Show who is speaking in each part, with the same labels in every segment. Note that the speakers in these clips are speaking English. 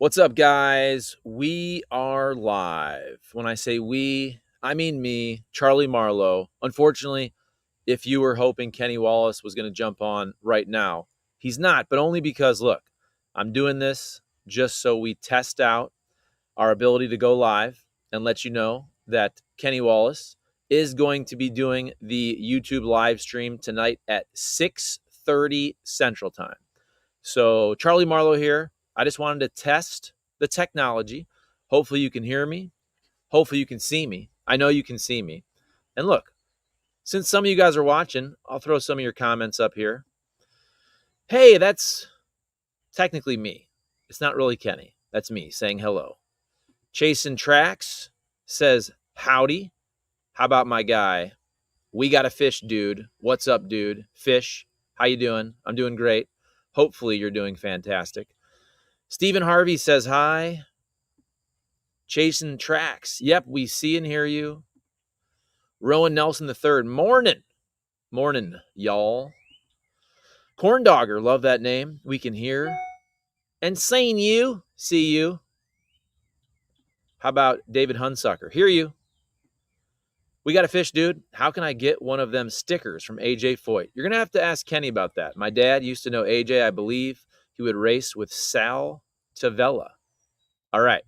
Speaker 1: What's up, guys? We are live. When I say we, I mean me, Charlie Marlow. Unfortunately, if you were hoping Kenny Wallace was going to jump on right now, he's not, but only because, look, I'm doing this just so we test out our ability to go live and let you know that Kenny Wallace is going to be doing the YouTube live stream tonight at 6:30 Central Time. So, Charlie Marlow here. I just wanted to test the technology. Hopefully, you can hear me. Hopefully, you can see me. I know you can see me. And look, since some of you guys are watching, I'll throw some of your comments up here. Hey, that's technically me. It's not really Kenny. That's me saying hello. Chasing Tracks says, howdy. How about my guy? We got a fish, dude. What's up, dude? Fish, how you doing? I'm doing great. Hopefully, you're doing fantastic. Stephen Harvey says hi. Chasing Tracks. Yep, we see and hear you. Rowan Nelson III. Morning. Morning, y'all. Corn Dogger. Love that name. We can hear. And Sane you. See you. How about David Hunsucker? Hear you. We got a fish, dude. How can I get one of them stickers from AJ Foyt? You're going to have to ask Kenny about that. My dad used to know AJ. I believe he would race with Sal Tavella. All right.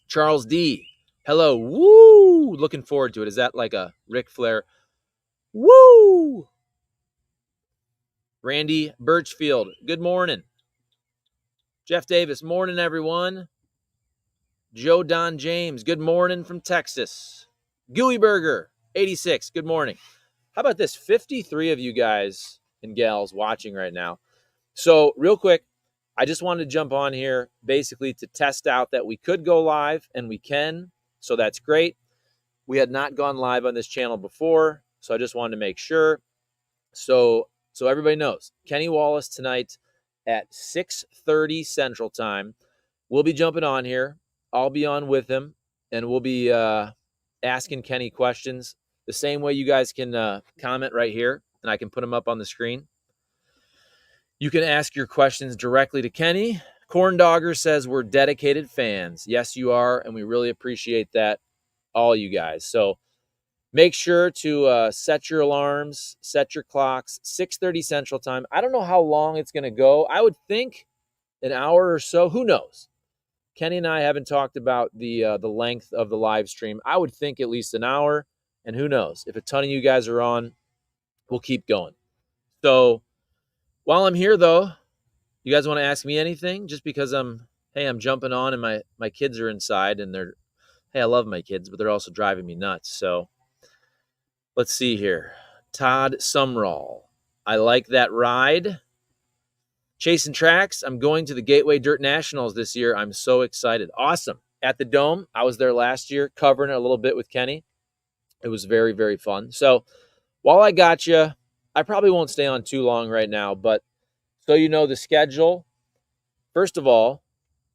Speaker 1: Charles D. Hello. Woo. Looking forward to it. Is that like a Ric Flair? Woo. Randy Birchfield. Good morning. Jeff Davis. Morning, everyone. Joe Don James. Good morning from Texas. Gooey Burger. 86. Good morning. How about this? 53 of you guys and gals watching right now. So real quick, I just wanted to jump on here basically to test out that we could go live, and we can. So that's great. We had not gone live on this channel before, so I just wanted to make sure. So everybody knows, Kenny Wallace tonight at 6:30 Central Time. We'll be jumping on here. I'll be on with him, and we'll be asking Kenny questions the same way you guys can comment right here, and I can put them up on the screen. You can ask your questions directly to Kenny. Corn Dogger says we're dedicated fans. Yes, you are, and we really appreciate that, all you guys. So make sure to set your alarms, set your clocks, 6:30 Central Time. I don't know how long it's going to go. I would think an hour or so. Who knows? Kenny and I haven't talked about the length of the live stream. I would think at least an hour, and who knows? If a ton of you guys are on, we'll keep going. So while I'm here, though, you guys want to ask me anything? Just because I'm jumping on and my kids are inside, and I love my kids, but they're also driving me nuts. So let's see here. Todd Sumrall. I like that ride. Chasing Tracks. I'm going to the Gateway Dirt Nationals this year. I'm so excited. Awesome. At the Dome. I was there last year covering it a little bit with Kenny. It was very, very fun. So while I got you, I probably won't stay on too long right now, but so you know the schedule. First of all,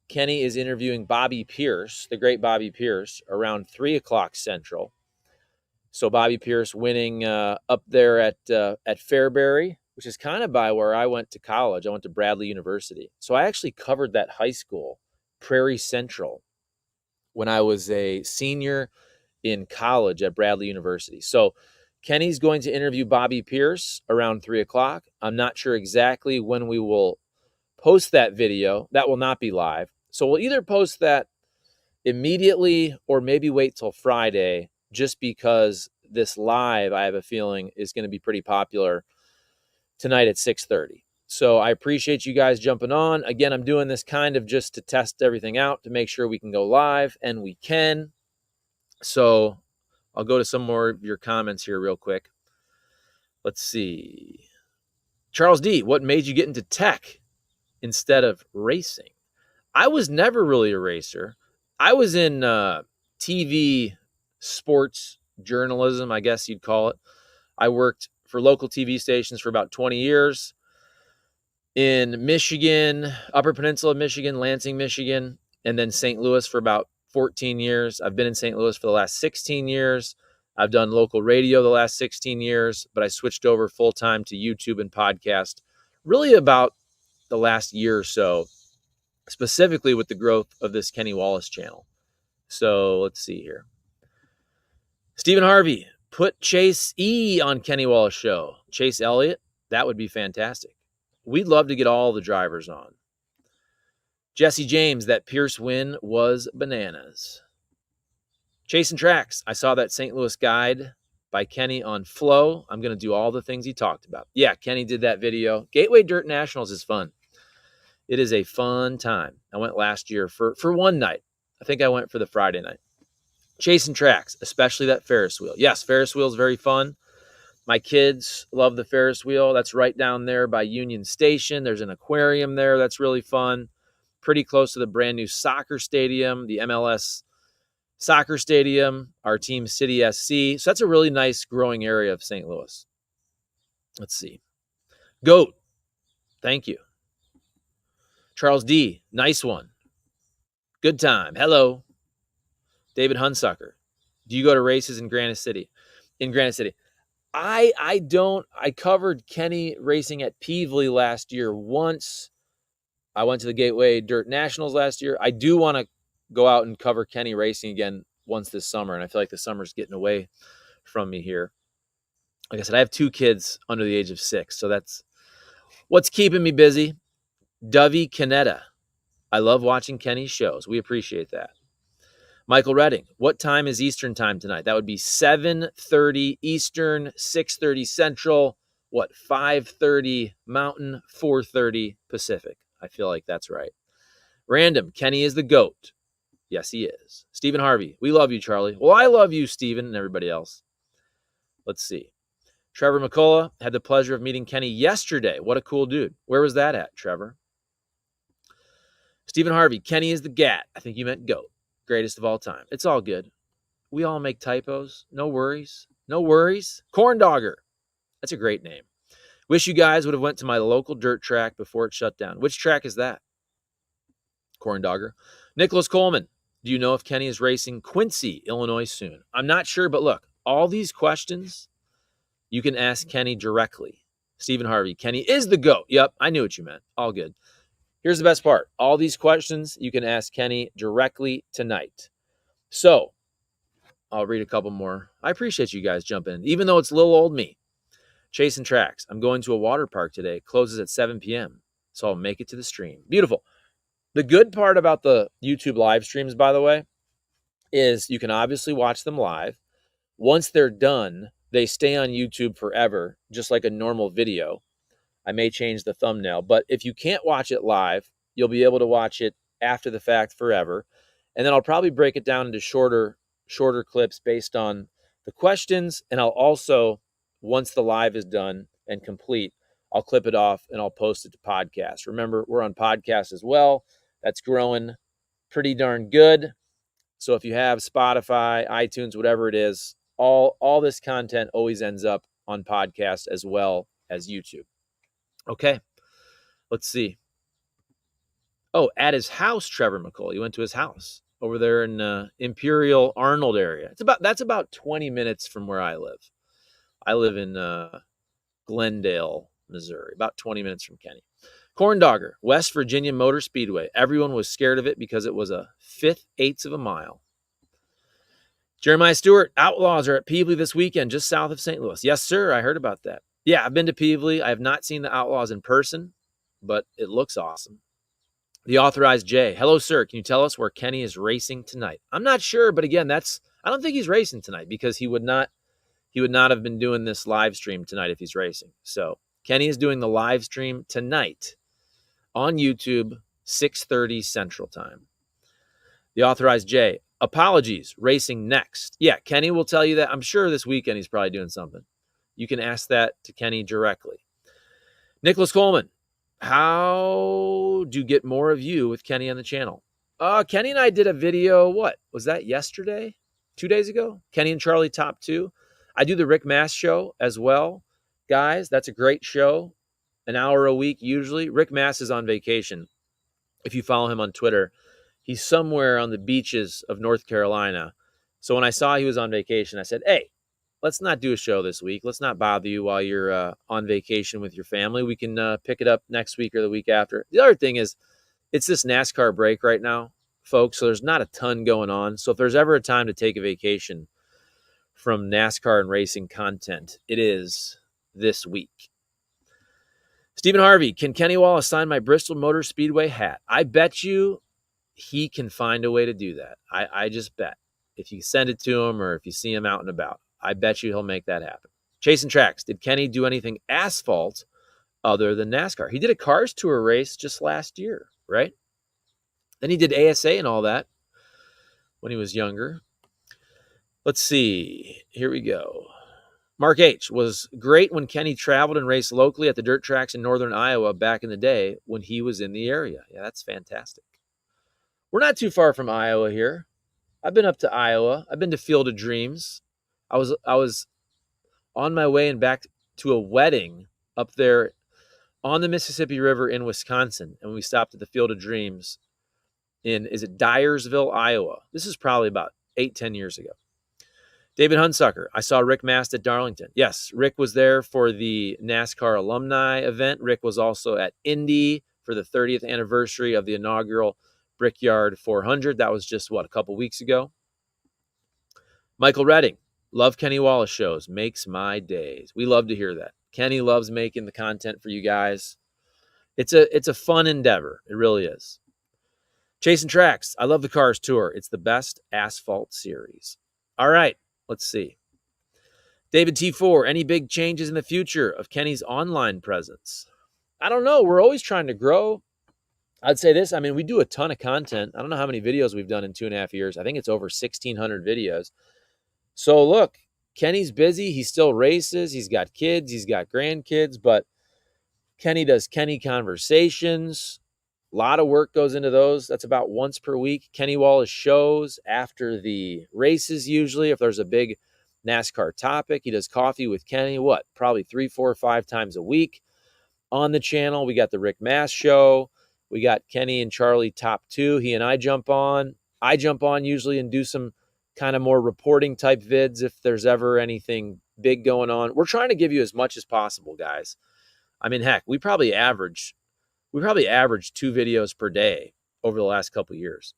Speaker 1: Kenny is interviewing Bobby Pierce, the great Bobby Pierce, around 3 o'clock Central. So Bobby Pierce winning up there at Fairbury, which is kind of by where I went to college. I went to Bradley University. So I actually covered that high school, Prairie Central, when I was a senior in college at Bradley University. So Kenny's going to interview Bobby Pierce around 3 o'clock. I'm not sure exactly when we will post that video. That will not be live. So we'll either post that immediately or maybe wait till Friday, just because this live, I have a feeling, is going to be pretty popular tonight at 6:30. So I appreciate you guys jumping on. Again, I'm doing this kind of just to test everything out to make sure we can go live, and we can. So I'll go to some more of your comments here real quick. Let's see. Charles D., what made you get into tech instead of racing? I was never really a racer. I was in TV sports journalism, I guess you'd call it. I worked for local TV stations for about 20 years in Michigan, Upper Peninsula of Michigan, Lansing, Michigan, and then St. Louis for about 14 years. I've been in St. Louis for the last 16 years. I've done local radio the last 16 years, but I switched over full-time to YouTube and podcast really about the last year or so. specifically with the growth of this Kenny Wallace channel. So let's see here. Stephen Harvey, put Chase E on Kenny Wallace show. Chase Elliott, that would be fantastic. We'd love to get all the drivers on. Jesse James, that Pierce win was bananas. Chasing Tracks, I saw that St. Louis guide by Kenny on Flow. I'm going to do all the things he talked about. Yeah, Kenny did that video. Gateway Dirt Nationals is fun. It is a fun time. I went last year for one night. I think I went for the Friday night. Chasing Tracks, especially that Ferris wheel. Yes, Ferris wheel is very fun. My kids love the Ferris wheel. That's right down there by Union Station. There's an aquarium there. That's really fun. Pretty close to the brand new soccer stadium, the MLS soccer stadium, our team City SC. So that's a really nice growing area of St. Louis. Let's see. GOAT. Thank you. Charles D. Nice one. Good time. Hello. David Hunsucker. Do you go to races in Granite City? In Granite City. I don't. I covered Kenny racing at Peevely last year once. I went to the Gateway Dirt Nationals last year. I do want to go out and cover Kenny racing again once this summer, and I feel like the summer's getting away from me here. Like I said, I have 2 kids under the age of 6, so that's what's keeping me busy. Dovey Canetta. I love watching Kenny's shows. We appreciate that. Michael Redding, what time is Eastern time tonight? That would be 7:30 Eastern, 6:30 Central, 5:30 Mountain, 4:30 Pacific. I feel like that's right. Random, Kenny is the GOAT. Yes, he is. Stephen Harvey, we love you, Charlie. Well, I love you, Stephen, and everybody else. Let's see. Trevor McCullough, had the pleasure of meeting Kenny yesterday. What a cool dude. Where was that at, Trevor? Stephen Harvey, Kenny is the GAT. I think you meant GOAT. Greatest of all time. It's all good. We all make typos. No worries. No worries. Corn Dogger. That's a great name. Wish you guys would have went to my local dirt track before it shut down. Which track is that? Corn Dogger. Nicholas Coleman. Do you know if Kenny is racing Quincy, Illinois soon? I'm not sure, but look, all these questions you can ask Kenny directly. Stephen Harvey. Kenny is the GOAT. Yep, I knew what you meant. All good. Here's the best part. All these questions you can ask Kenny directly tonight. So I'll read a couple more. I appreciate you guys jumping in, even though it's little old me. Chasing Tracks. I'm going to a water park today. It closes at 7 p.m., so I'll make it to the stream. Beautiful. The good part about the YouTube live streams, by the way, is you can obviously watch them live. Once they're done, they stay on YouTube forever, just like a normal video. I may change the thumbnail, but if you can't watch it live, you'll be able to watch it after the fact forever. And then I'll probably break it down into shorter clips based on the questions. And I'll also, once the live is done and complete, I'll clip it off and I'll post it to podcast. Remember, we're on podcast as well. That's growing pretty darn good. So if you have Spotify, iTunes, whatever it is, all this content always ends up on podcast as well as YouTube. Okay, let's see. Oh, at his house, Trevor McCall. You went to his house over there in Imperial Arnold area. That's about 20 minutes from where I live. I live in Glendale, Missouri, about 20 minutes from Kenny. Corn Dogger, West Virginia Motor Speedway. Everyone was scared of it because it was a 5/8 of a mile. Jeremiah Stewart, Outlaws are at Peevely this weekend, just south of St. Louis. Yes, sir, I heard about that. Yeah, I've been to Peevely. I have not seen the Outlaws in person, but it looks awesome. The Authorized J. Hello, sir. Can you tell us where Kenny is racing tonight? I'm not sure, but again, I don't think he's racing tonight because he would not have been doing this live stream tonight if he's racing. So Kenny is doing the live stream tonight on YouTube, 6:30 Central Time. The Authorized J. Apologies, racing next. Yeah, Kenny will tell you that. I'm sure this weekend he's probably doing something. You can ask that to Kenny directly. Nicholas Coleman, how do you get more of you with Kenny on the channel? Kenny and I did a video, what? Was that yesterday? 2 days ago? Kenny and Charlie Top 2. I do the Rick Mass show as well. Guys, that's a great show. An hour a week usually. Rick Mass is on vacation. If you follow him on Twitter, he's somewhere on the beaches of North Carolina. So when I saw he was on vacation, I said, hey, let's not do a show this week. Let's not bother you while you're on vacation with your family. We can pick it up next week or the week after. The other thing is, it's this NASCAR break right now, folks, so there's not a ton going on. So if there's ever a time to take a vacation from NASCAR and racing content, it is this week. Stephen Harvey, can Kenny Wallace sign my Bristol Motor Speedway hat? I bet you he can find a way to do that. I just bet. If you send it to him or if you see him out and about, I bet you he'll make that happen. Chasing Tracks, did Kenny do anything asphalt other than NASCAR? He did a Cars Tour race just last year, right? Then he did ASA and all that when he was younger. Let's see. Here we go. Mark H. was great when Kenny traveled and raced locally at the dirt tracks in northern Iowa back in the day when he was in the area. Yeah, that's fantastic. We're not too far from Iowa here. I've been up to Iowa. I've been to Field of Dreams. I was on my way and back to a wedding up there on the Mississippi River in Wisconsin, and we stopped at the Field of Dreams in, is it Dyersville, Iowa? This is probably about 8-10 years ago. David Hunsucker, I saw Rick Mast at Darlington. Yes, Rick was there for the NASCAR alumni event. Rick was also at Indy for the 30th anniversary of the inaugural Brickyard 400. That was just, a couple weeks ago. Michael Redding, love Kenny Wallace shows. Makes my days. We love to hear that. Kenny loves making the content for you guys. It's a fun endeavor. It really is. Chasing Tracks, I love the Cars Tour. It's the best asphalt series. All right. Let's see. David T4, any big changes in the future of Kenny's online presence? I don't know. We're always trying to grow. I'd say this. I mean, we do a ton of content. I don't know how many videos we've done in 2.5 years. I think it's over 1,600 videos. So look, Kenny's busy. He still races. He's got kids. He's got grandkids. But Kenny does Kenny Conversations. A lot of work goes into those. That's about once per week. Kenny Wallace shows after the races usually. If there's a big NASCAR topic, he does Coffee with Kenny, probably 3, 4, 5 times a week on the channel. We got the Rick Mast show. We got Kenny and Charlie Top 2. He and I jump on. I jump on usually and do some kind of more reporting type vids if there's ever anything big going on. We're trying to give you as much as possible, guys. I mean, heck, we probably average 2 videos per day over the last couple of years.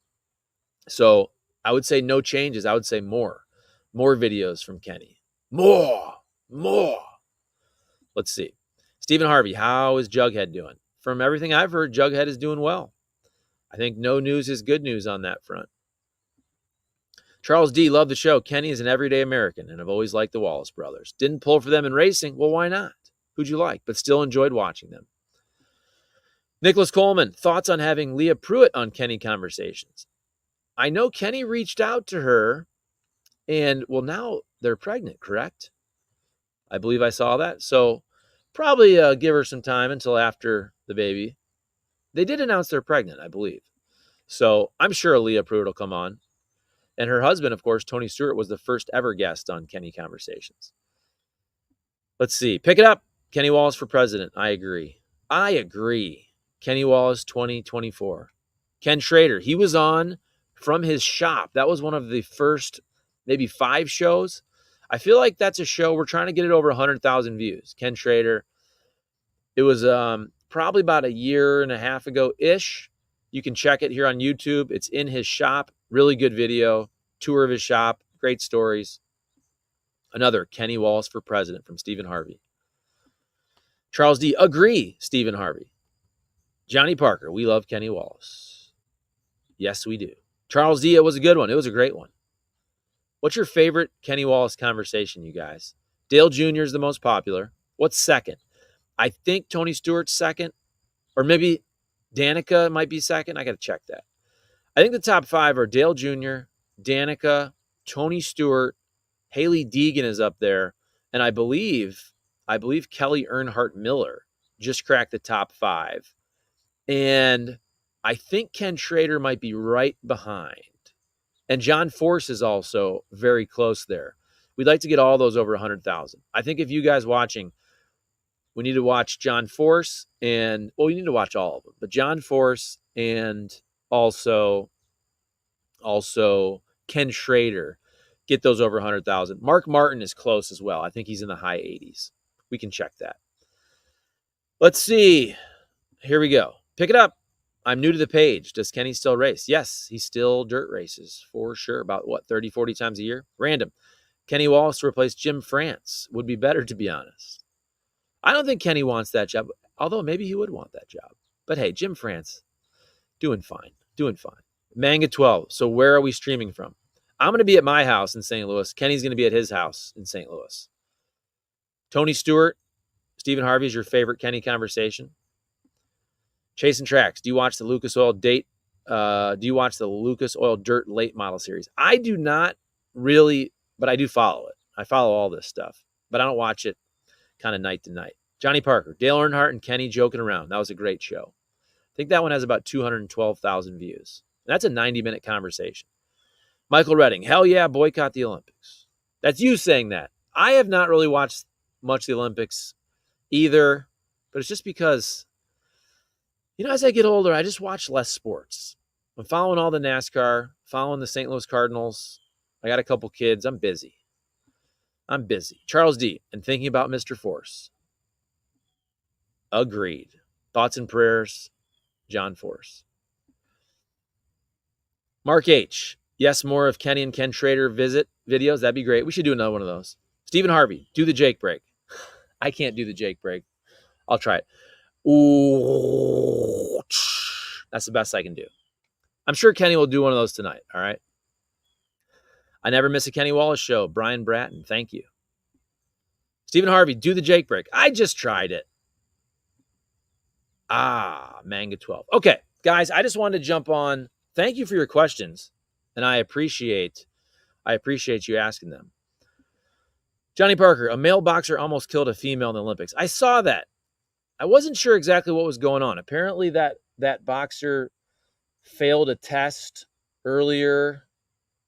Speaker 1: So I would say no changes. I would say more videos from Kenny. More. Let's see. Stephen Harvey, how is Jughead doing? From everything I've heard, Jughead is doing well. I think no news is good news on that front. Charles D, love the show. Kenny is an everyday American, and I've always liked the Wallace brothers. Didn't pull for them in racing. Well, why not? Who'd you like? But still enjoyed watching them. Nicholas Coleman, thoughts on having Leah Pruitt on Kenny Conversations? I know Kenny reached out to her, and, now they're pregnant, correct? I believe I saw that. So probably give her some time until after the baby. They did announce they're pregnant, I believe. So I'm sure Leah Pruitt will come on. And her husband, of course, Tony Stewart, was the first ever guest on Kenny Conversations. Let's see. Pick it up. Kenny Wallace for president. I agree. Kenny Wallace 2024. Ken Schrader, he was on from his shop. That was one of the first maybe 5 shows. I feel like that's a show. We're trying to get it over 100,000 views. Ken Schrader. It was probably about a year and a half ago-ish. You can check it here on YouTube. It's in his shop. Really good video. Tour of his shop. Great stories. Another Kenny Wallace for president from Stephen Harvey. Charles D. Agree, Stephen Harvey. Johnny Parker, we love Kenny Wallace. Yes, we do. Charles D., it was a good one. It was a great one. What's your favorite Kenny Wallace conversation, you guys? Dale Jr. is the most popular. What's second? I think Tony Stewart's second, or maybe Danica might be second. I got to check that. I think the top 5 are Dale Jr., Danica, Tony Stewart, Haley Deegan is up there, and I believe Kelly Earnhardt Miller just cracked the top 5. And I think Ken Schrader might be right behind. And John Force is also very close there. We'd like to get all those over 100,000. I think if you guys watching, we need to watch John Force and, you need to watch all of them. But John Force and also Ken Schrader, get those over 100,000. Mark Martin is close as well. I think he's in the high 80s. We can check that. Let's see. Here we go. Pick it up. I'm new to the page. Does Kenny still race? Yes, he still dirt races for sure. About 30, 40 times a year? Random. Kenny Wallace to replace Jim France would be better, to be honest. I don't think Kenny wants that job, although maybe he would want that job. But hey, Jim France, doing fine. Manga 12. So where are we streaming from? I'm going to be at my house in St. Louis. Kenny's going to be at his house in St. Louis. Tony Stewart, Stephen Harvey is your favorite Kenny conversation. Chasing Tracks. Do you watch the Lucas Oil Dirt late model series? I do not really, but I do follow it. I follow all this stuff, but I don't watch it kind of night to night. Johnny Parker, Dale Earnhardt and Kenny joking around. That was a great show. I think that one has about 212,000 views. That's a 90-minute conversation. Michael Redding, hell yeah, boycott the Olympics. That's you saying that. I have not really watched much of the Olympics either, but it's just because, as I get older, I just watch less sports. I'm following all the NASCAR, following the St. Louis Cardinals. I got a couple kids. I'm busy. Charles D. And thinking about Mr. Force. Agreed. Thoughts and prayers, John Force. Mark H. Yes, more of Kenny and Ken Schrader visit videos. That'd be great. We should do another one of those. Stephen Harvey, do the Jake break. I can't do the Jake break. I'll try it. Ooh, that's the best I can do. I'm sure Kenny will do one of those tonight. All right. I never miss a Kenny Wallace show. Brian Bratton, thank you. Stephen Harvey, do the Jake break. I just tried it. Manga 12. Okay, guys, I just wanted to jump on. Thank you for your questions, and I appreciate you asking them. Johnny Parker, a male boxer almost killed a female in the Olympics. I saw that. I wasn't sure exactly what was going on. Apparently that boxer failed a test earlier,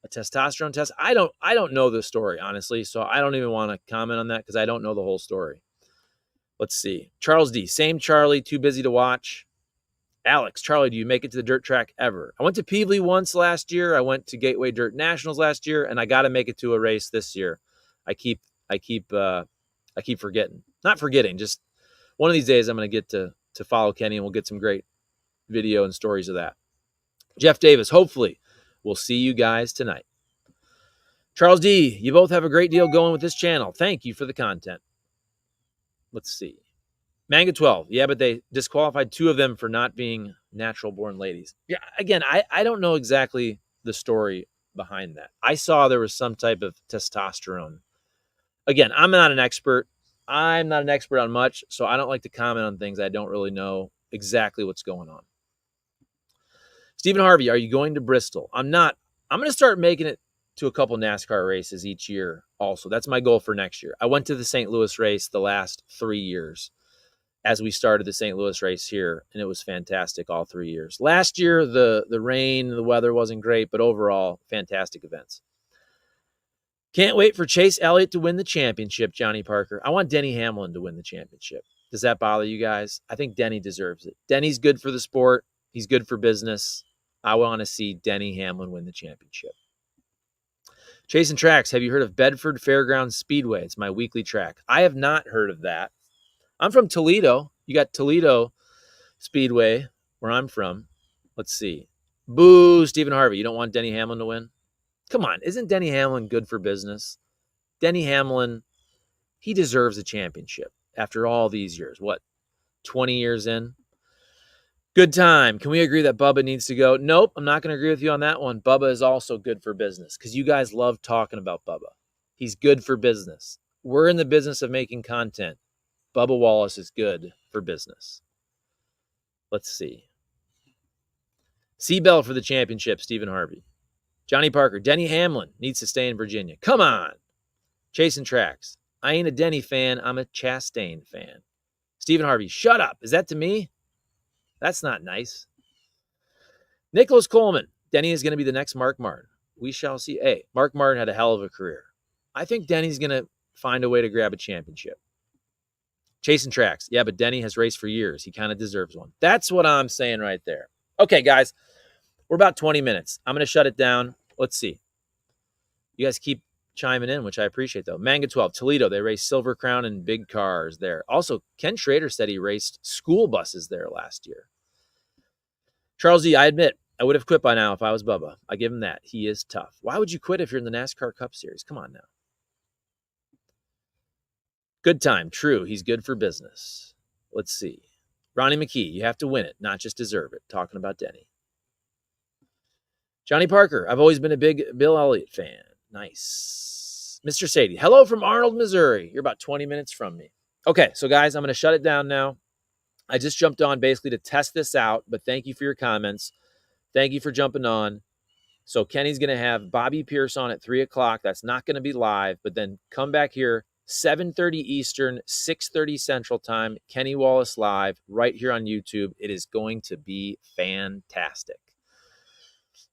Speaker 1: a testosterone test. I don't know the story, honestly, so I don't even want to comment on that because I don't know the whole story. Let's see. Charles D. Same Charlie, too busy to watch. Alex, Charlie, do you make it to the dirt track ever? I went to Peevely once last year. I went to Gateway Dirt Nationals last year, and I got to make it to a race this year. I keep forgetting. Not forgetting, just one of these days I'm going to get to follow Kenny, and we'll get some great video and stories of that. Jeff Davis, hopefully we'll see you guys tonight. Charles D., you both have a great deal going with this channel. Thank you for the content. Let's see. Manga 12. Yeah, but they disqualified 2 of them for not being natural-born ladies. Yeah, again, I don't know exactly the story behind that. I saw there was some type of testosterone. Again, I'm not an expert. I'm not an expert on much, so I don't like to comment on things I don't really know exactly what's going on. Stephen Harvey, are you going to Bristol? I'm not. I'm going to start making it to a couple NASCAR races each year also. That's my goal for next year. I went to the St. Louis race the last 3 years as we started the St. Louis race here, and it was fantastic all 3 years. Last year, the rain, the weather wasn't great, but overall, fantastic events. Can't wait for Chase Elliott to win the championship, Johnny Parker. I want Denny Hamlin to win the championship. Does that bother you guys? I think Denny deserves it. Denny's good for the sport. He's good for business. I want to see Denny Hamlin win the championship. Chasing Tracks, have you heard of Bedford Fairgrounds Speedway? It's my weekly track. I have not heard of that. I'm from Toledo. You got Toledo Speedway, where I'm from. Let's see. Boo, Stephen Harvey. You don't want Denny Hamlin to win? Come on. Isn't Denny Hamlin good for business? Denny Hamlin, he deserves a championship after all these years. What, 20 years in? Good time. Can we agree that Bubba needs to go? Nope, I'm not going to agree with you on that one. Bubba is also good for business because you guys love talking about Bubba. He's good for business. We're in the business of making content. Bubba Wallace is good for business. Let's see. Seabell for the championship, Stephen Harvey. Johnny Parker. Denny Hamlin needs to stay in Virginia. Come on. Chasing Tracks. I ain't a Denny fan. I'm a Chastain fan. Stephen Harvey. Shut up. Is that to me? That's not nice. Nicholas Coleman. Denny is going to be the next Mark Martin. We shall see. Hey, Mark Martin had a hell of a career. I think Denny's going to find a way to grab a championship. Chasing Tracks. Yeah, but Denny has raced for years. He kind of deserves one. That's what I'm saying right there. Okay, guys. We're about 20 minutes. I'm going to shut it down. Let's see. You guys keep chiming in, which I appreciate, though. Manga 12, Toledo. They race Silver Crown and big cars there. Also, Ken Schrader said he raced school buses there last year. Charles E., I admit, I would have quit by now if I was Bubba. I give him that. He is tough. Why would you quit if you're in the NASCAR Cup Series? Come on now. Good time. True. He's good for business. Let's see. Ronnie McKee, you have to win it, not just deserve it. Talking about Denny. Johnny Parker, I've always been a big Bill Elliott fan. Nice. Mr. Sadie, hello from Arnold, Missouri. You're about 20 minutes from me. Okay, so guys, I'm going to shut it down now. I just jumped on basically to test this out, but thank you for your comments. Thank you for jumping on. So Kenny's going to have Bobby Pierce on at 3 o'clock. That's not going to be live, but then come back here, 7:30 Eastern, 6:30 Central Time, Kenny Wallace live right here on YouTube. It is going to be fantastic.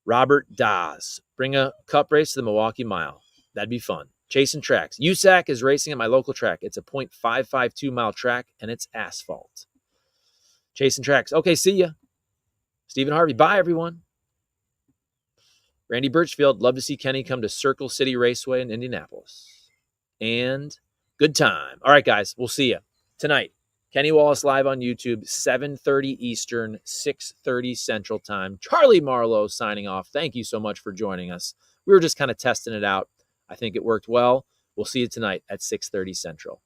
Speaker 1: Robert Dawes, bring a cup race to the Milwaukee Mile. That'd be fun. Chasing tracks. USAC is racing at my local track. It's a .552 mile track, and it's asphalt. Chasing tracks. Okay, see ya. Stephen Harvey. Bye, everyone. Randy Birchfield. Love to see Kenny come to Circle City Raceway in Indianapolis. And good time. All right, guys. We'll see you tonight. Kenny Wallace live on YouTube, 7:30 Eastern, 6:30 Central Time. Charlie Marlow signing off. Thank you so much for joining us. We were just kind of testing it out. I think it worked well. We'll see you tonight at 6:30 Central.